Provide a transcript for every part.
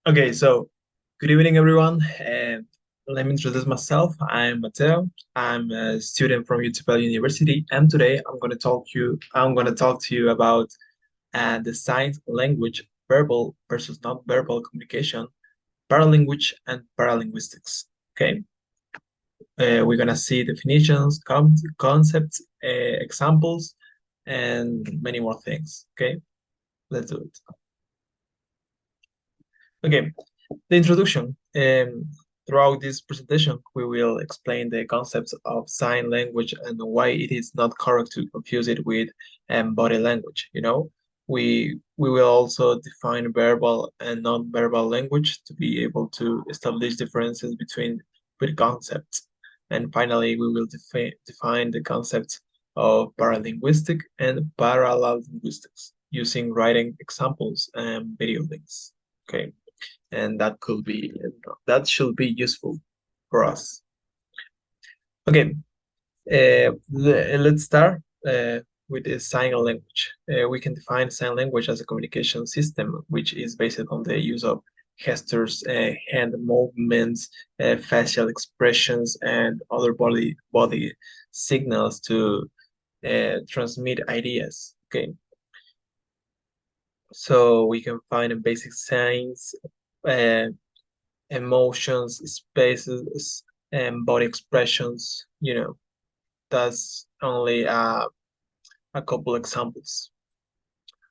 Okay, so good evening, everyone. And let me introduce myself. I'm Mateo. I'm a student from UTPL University, and today I'm going to talk to you about the sign language, verbal versus non-verbal communication, paralanguage and paralinguistics. Okay, we're gonna see definitions, concepts, examples, and many more things. Okay, let's do it. Okay, the introduction. Throughout this presentation, we will explain the concepts of sign language and why it is not correct to confuse it with body language. We will also define verbal and non-verbal language to be able to establish differences between concepts. And finally, we will define the concepts of paralinguistic and paralinguistics using writing examples and video links. Okay, and that should be useful for us. Okay, let's start with the sign language. We can define sign language as a communication system which is based on the use of gestures, hand movements, facial expressions, and other body signals to transmit ideas. Okay, so we can find basic signs, uh, emotions, spaces, and body expressions. That's only a couple examples.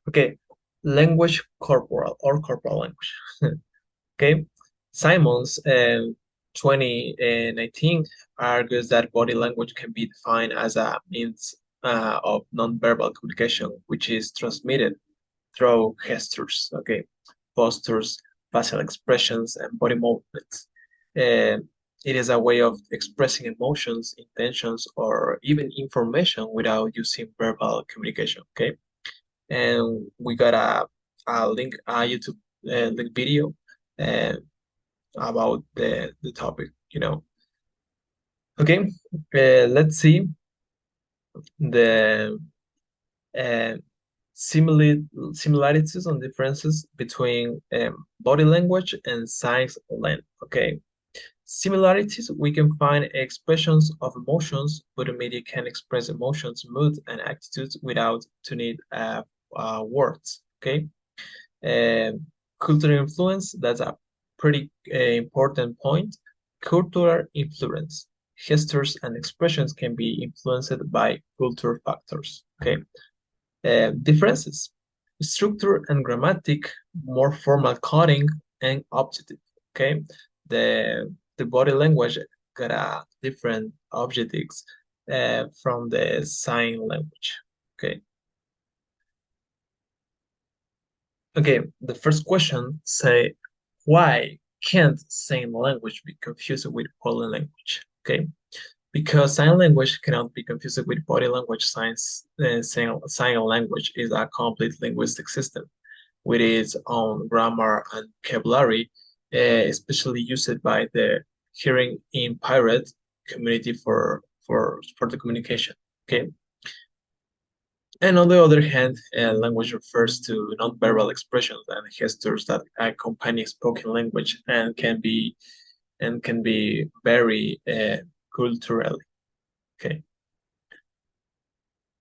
Okay, language corporal or corporal language. Okay, Simons 2019 argues that body language can be defined as a means of nonverbal communication, which is transmitted through gestures, okay, postures, facial expressions, and body movements. Uh, it is a way of expressing emotions, intentions, or even information without using verbal communication, okay? And we got a YouTube link video uh, about the topic. Okay, let's see the uh, similarities and differences between body language and signs language. Okay, similarities, we can find expressions of emotions, but the media can express emotions, mood, and attitudes without to need words. Okay, cultural influence, that's a pretty important point. Cultural influence, gestures and expressions can be influenced by cultural factors. Okay, differences, structure and grammatic, more formal coding and objective. Okay, the body language got a different objectives from the sign language. Okay, the first question say, why can't sign language be confused with body language? Okay, because sign language cannot be confused with body language. Sign language is a complete linguistic system with its own grammar and vocabulary, especially used by the hearing impaired community for the communication. Okay, and on the other hand, language refers to nonverbal expressions and gestures that accompany spoken language and can be very culturally. Okay.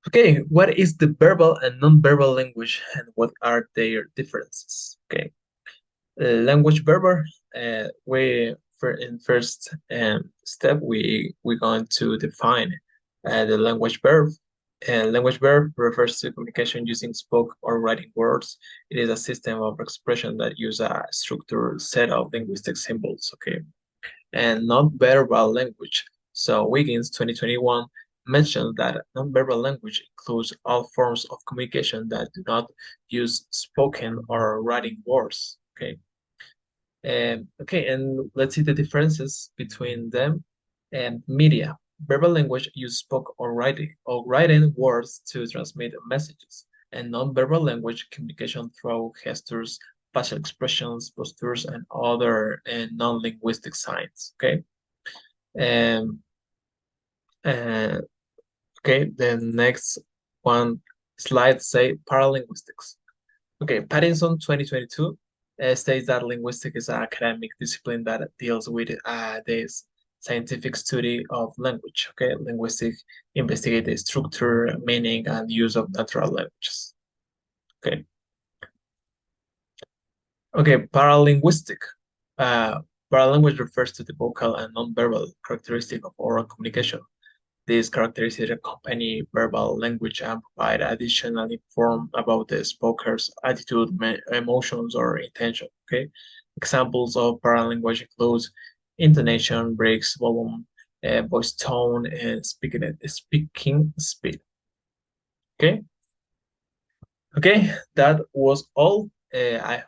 Okay, what is the verbal and nonverbal language and what are their differences? Okay. Language verbal, we for in first step we're going to define the language verb. Language verb refers to communication using spoke or writing words. It is a system of expression that use a structured set of linguistic symbols. Okay, and non-verbal language. So Wiggins 2021 mentioned that non-verbal language includes all forms of communication that do not use spoken or writing words. Okay. And let's see the differences between them. And media. Verbal language use spoke or writing words to transmit messages. And non-verbal language communication through gestures, facial expressions, postures, and other non-linguistic signs. Okay. Um, uh, okay, the next one slide say paralinguistics. Okay, Pattinson 2022 states that linguistics is an academic discipline that deals with this scientific study of language. Okay, linguistics investigate the structure, meaning, and use of natural languages. Okay. Okay, paralinguistic. Uh, Paralanguage refers to the vocal and nonverbal characteristic of oral communication. These characteristics accompany verbal language and provide additional information about the speaker's attitude, emotions, or intention. Okay, examples of paralanguage include intonation, breaks, volume, voice tone, and speaking speed. Okay, okay, that was all. I